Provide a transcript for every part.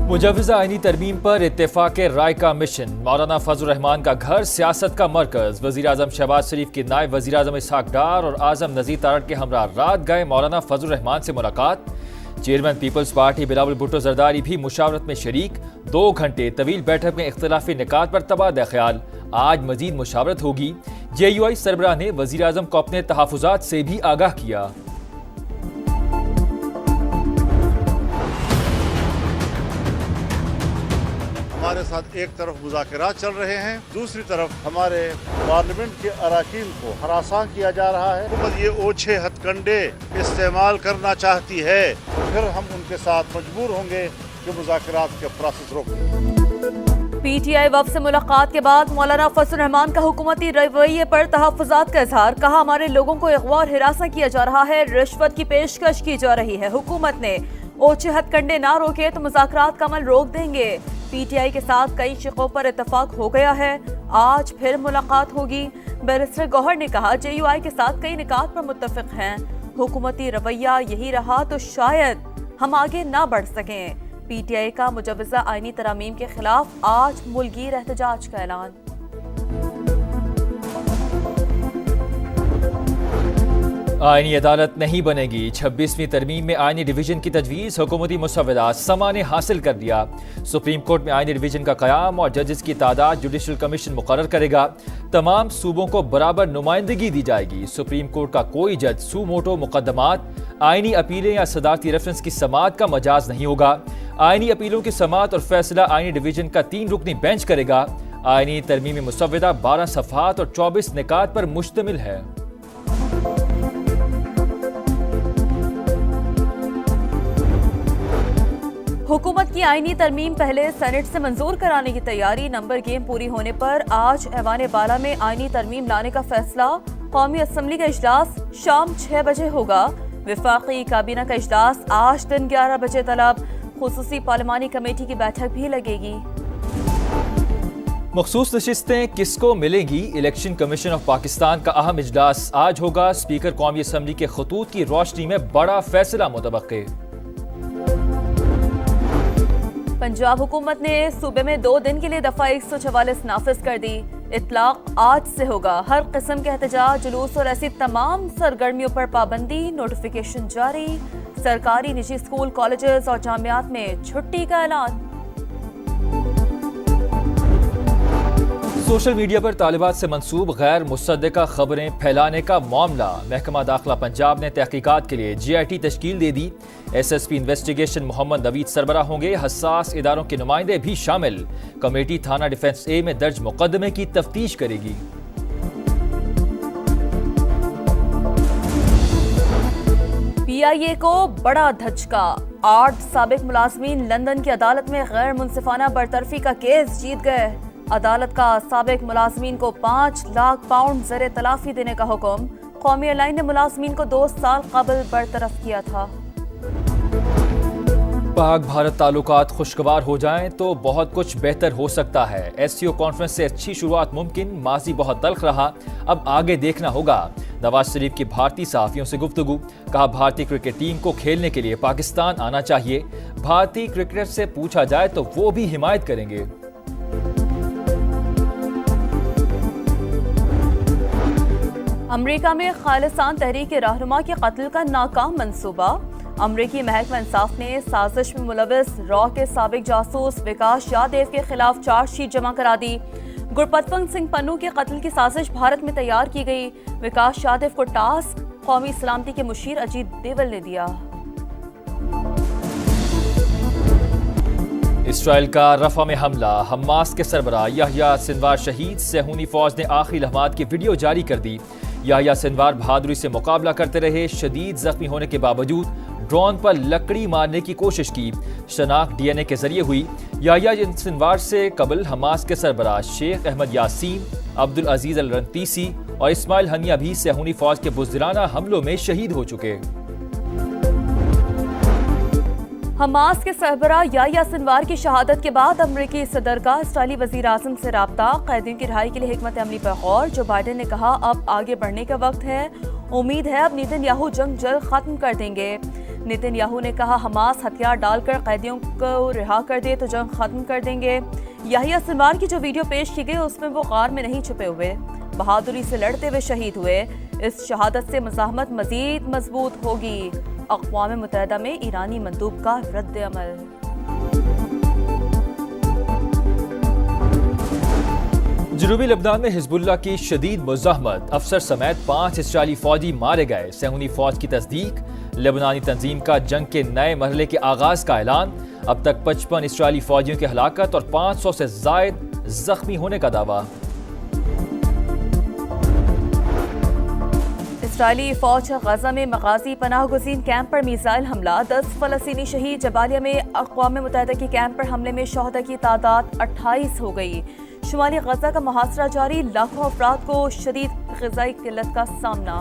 मुजव्वज़ा आईनी तरमीम पर इत्तेफाक राय का मिशन। मौलाना फजल रहमान का घर सियासत का मरकज। वज़ीर आज़म शहबाज शरीफ की नायब वज़ीर आज़म इसहाक डार और आज़म नज़ीर तारड़ के हमरा रात गए मौलाना फजल रहमान से मुलाकात। Chairman Peoples Party Bilawal Bhutto Zardari भी मुशावरत में शरीक। 2 घंटे तवील बैठक में इख्तिलाफी निकात पर तबादला ख्याल। आज मजीद मुशावरत होगी। JUI सरबराह ने वज़ीर आज़म को अपने तहफ़्फ़ुज़ात से भी आगाह किया। हमारे साथ एक तरफ मुज़ाकरात चल रहे हैं, दूसरी तरफ हमारे पार्लियामेंट के अराकीन को हरासा किया जा रहा है। हुकूमत ये ओछे हथकंडे इस्तेमाल करना चाहती है तो फिर हम उनके साथ मजबूर होंगे कि मुज़ाकरात के प्रोसेस रोकें। PTI वफ़द से मुलाकात के बाद मौलाना फजल रहमान का हुकूमती रवैये पर तहफ़्फ़ुज़ात का इज़हार। कहा, हमारे लोगों को अग़वा और हिरासा किया जा रहा है, रिश्वत की पेशकश की जा रही है। हुकूमत ने ओछे हथकंडे ना रोके तो मुज़ाकरात का अमल रोक देंगे। PTI के साथ कई शिकों पर इत्तफाक हो गया है, आज फिर मुलाकात होगी। बैरिस्टर गौहर ने कहा, JUI के साथ कई निकात पर मुत्तफ़िक़ हैं। हुकूमती रवैया यही रहा तो शायद हम आगे ना बढ़ सकें। PTI का मुजव्वज़ा आईनी तरामीम के खिलाफ आज मुल्कीर एहतजाज का ऐलान। आईनी अदालत नहीं बनेगी। 26वीं तरमीम में आईनी डिवीजन की तजवीज़। हुकूमती मुसव्वदा समा ने हासिल कर लिया। सुप्रीम कोर्ट में आईनी डिवीजन का क़याम और जजेस की तादाद जुडिशल कमीशन मुकर्रर करेगा। तमाम सूबों को बराबर नुमाइंदगी दी जाएगी। सुप्रीम कोर्ट का कोई जज सू मोटो मुकदमात, आईनी अपीलें या सदारती रेफरेंस की समात का मजाज नहीं होगा। आईनी अपीलों की समात और फैसला आईनी डिवीजन का 3 रुकनी बेंच करेगा। आईनी तरमीम मुसव्वदा 12 सफ़हात और 24 निकात पर मुश्तमिल है। हुकूमत की आईनी तरमीम पहले सेनेट से मंजूर कराने की तैयारी। नंबर गेम पूरी होने पर आज ऐवान बाला में आईनी तरमीम लाने का फैसला। कौमी असम्बली का इजलास शाम 6 बजे होगा। वफाकी काबीना का इजलास आज दिन 11 बजे तलब। खुसूसी पार्लिमानी कमेटी की बैठक भी लगेगी। मखसूस नशिस्तें किसको मिलेंगी? इलेक्शन कमीशन ऑफ पाकिस्तान का अहम इजलास आज होगा। स्पीकर कौमी असम्बली के खतूत की रोशनी में बड़ा फैसला मुतवक्के। पंजाब हुकूमत ने सूबे में 2 दिन के लिए दफा 144 नाफिज कर दी। इतलाक आज से होगा। हर किस्म के एहतजाज, जुलूस और ऐसी तमाम सरगर्मियों पर पाबंदी। नोटिफिकेशन जारी। सरकारी निजी स्कूल, कॉलेजेस और जामियात में छुट्टी का ऐलान। सोशल मीडिया पर तालिबात से मंसूब गैर मुसद्दका खबरें फैलाने का मामला। महकमा दाखिला पंजाब ने तहकीकात के लिए GIT तश्कील दे दी। SSP इन्वेस्टिगेशन मोहम्मद नवीद सरबराह होंगे। हसास इदारों के नुमाइंदे भी शामिल। कमेटी थाना डिफेंस A में दर्ज मुकदमे की तफ्तीश करेगी। PIA को बड़ा धचका। 8 साबिक मुलाजमीन लंदन की अदालत में गैर मुनसिफाना बरतरफी का केस जीत गए। अदालत का साबिक मुलाजमीन को 5 लाख पाउंड ज़र तलाफी देने का हुक्म। कौमी एयरलाइन ने मुलाजमीन को 2 साल कबल बरतरफ किया था। पाक भारत ताल्लुकात खुशगवार हो जाएं तो बहुत कुछ बेहतर हो सकता है। SCO कॉन्फ्रेंस से अच्छी शुरुआत मुमकिन। माजी बहुत तल्ख रहा, अब आगे देखना होगा। नवाज शरीफ की भारतीय सहाफ़ियों से गुफ्तगू। कहा, भारतीय क्रिकेट टीम को खेलने के लिए पाकिस्तान आना चाहिए। भारतीय क्रिकेटर से पूछा जाए तो वो भी हिमायत करेंगे। अमरीका में खालिस्तान तहरीक के रहनुमा के कत्ल का नाकाम मंसूबा। अमरीकी महकमा इंसाफ ने साजिश में मुलविस रॉ के साबिक जासूस विकास यादव के खिलाफ चार्जशीट जमा करा दी। गुरपतवंत सिंह पन्नू के कत्ल की साजिश भारत में तैयार की गई। विकास यादव को टास्क कौमी सलामती के मुशीर अजीत देवल ने दिया। इसराइल का रफा में हमला। हमास के सरबराह याह्या सिनवार शहीद। सेहूनी फौज ने आखिरी लम्हात की वीडियो जारी कर दी। याह्या सिनवार बहादुरी से मुकाबला करते रहे। शदीद जख्मी होने के बावजूद ड्रोन पर लकड़ी मारने की कोशिश की। शनाख्त DNA के जरिए हुई। याह्या सिनवार से कबल हमास के सरबराह शेख अहमद यासीन, अब्दुल अजीज अल रंतीसी और इस्माइल हनिया भी सेहूनी फौज के बुज़दिराना हमलों में शहीद हो चुके। हमास के सरबराह याह्या सिनवार की शहादत के बाद अमरीकी सदर का इसराइली वज़ीर आज़म से राब्ता। कैदियों की रिहाई के लिए हिकमत अमली पर गौर। जो बाइडेन ने कहा, अब आगे बढ़ने का वक्त है। उम्मीद है अब नेतन्याहू जंग जल्द खत्म कर देंगे। नेतन्याहू ने कहा हमास हथियार डालकर कैदियों को रिहा कर दे तो जंग खत्म कर देंगे। याहिया सिनवार की जो वीडियो पेश की गई उसमें वो गार में नहीं छुपे हुए, बहादुरी से लड़ते हुए शहीद हुए। इस शहादत से मज़ाहमत मजीद मजबूत होगी। अक़वाम मुत्तहिदा में ईरानी मंदूब का रद्द अमल। जनूबी लबनान में हिजबुल्लाह की शदीद मुज़ाहमत, अफसर समेत 5 इस्राईली फौजी मारे गए। सहूनी फौज की तस्दीक। लेबनानी तंजीम का जंग के नए मरहले के आगाज का ऐलान। अब तक 55 इस्राईली फौजियों की हलाकत और 500 से जायद जख्मी होने का दावा। इस्राईली फौज गजा में मगाजी पनाह गुज़ीन कैंप पर मिसाइल हमला, 10 फलस्तीनी शहीद। जबालिया में अक़वाम मुत्तहिदा के कैंप पर हमले में शहदा की तादाद 28 हो गई। शुमाली गजा का मुहासरा जारी, लाखों अफराद को शदीद ग़िज़ाई किल्लत का सामना।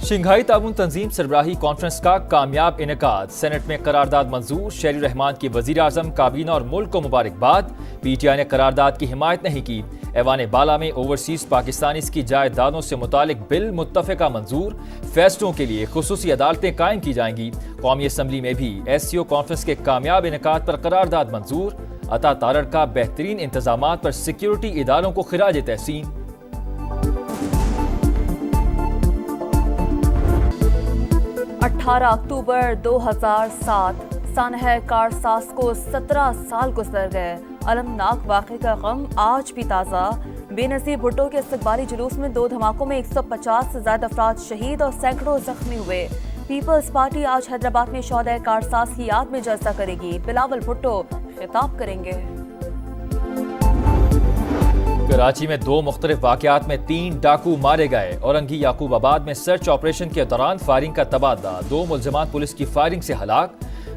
शंघाई ताउन तंजीम सरबराही कॉन्फ्रेंस का कामयाब इनेकाद, सेनेट में करारदाद मंजूर। शेरी रहमान की वज़ीर आज़म, काबीना और मुल्क को मुबारकबाद। PTI ने करारदाद की हिमायत नहीं की। ऐवान बाला में ओवरसीज पाकिस्तानीज़ की जायदादों से मुतालिक बिल मुत्तफ़िका मंजूर। फैसलों के लिए खुसूसी अदालतें कायम की जाएंगी। कौमी असम्बली में भी SCO कॉन्फ्रेंस के कामयाब इनेकाद पर करारदाद मंजूर। अता तारड़ का बेहतरीन इंतजामात पर सिक्योरिटी इदारों को खिराज तहसीन। अक्टूबर 2007 सानह कारसास को 17 साल गुजर गए। अलमनाक वाक़े का गम आज भी ताज़ा। बेनज़ीर भुट्टो के इस्तक़बाली जुलूस में 2 धमाकों में 150 से ज़्यादा अफराद शहीद और सैकड़ों जख्मी हुए। पीपल्स पार्टी आज हैदराबाद में शोहदा कारसास की याद में जलसा करेगी। बिलावल भुट्टो खिताब करेंगे। कराची में 2 मुख्तलिफ वाक़यात में 3 डाकू मारे गए। औरंगी याकूबाबाद में सर्च ऑपरेशन के दौरान फायरिंग का तबादला, 2 मुल्ज़िमान पुलिस की फायरिंग से हलाक।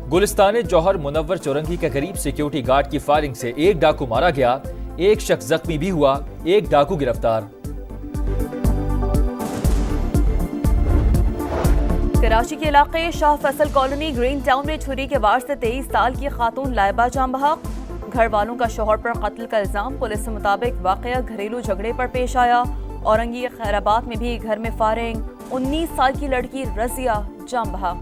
गुलिस्तान जौहर मुनव्वर चौरंगी के करीब सिक्योरिटी गार्ड की फायरिंग से 1 डाकू मारा गया, 1 शख्स जख्मी भी हुआ, 1 डाकू गिरफ्तार। कराची के इलाके Shah Faisal colony green town में छुरी के वार से 23 साल की खातून लाइबा जान बहक। घर वालों का शोहर पर कत्ल का इल्जाम। पुलिस के मुताबिक वाकया घरेलू झगड़े पर पेश आया। औरंगी खैराबाद में भी घर में फायरिंग, 19 साल की लड़की रजिया जान बहक।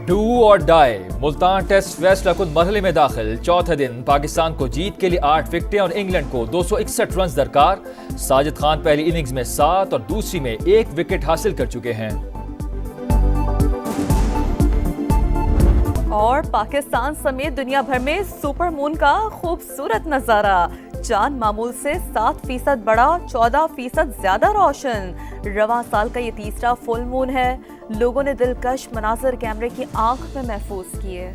डू और डाई, मुल्तान टेस्ट फैसला कुन मरहले में दाखिल। चौथे दिन पाकिस्तान को जीत के लिए 8 विकेटें और इंग्लैंड को 261 रन दरकार। साजिद खान पहली इनिंग्स में 7 और दूसरी में 1 विकेट हासिल कर चुके हैं। और पाकिस्तान समेत दुनिया भर में सुपर मून का खूबसूरत नजारा। चांद मामूल से 7% बड़ा, 14% ज्यादा रोशन। रवां साल का ये तीसरा फुल मून है। लोगों ने दिलकश मनाजर कैमरे की आंख में महफूज किए।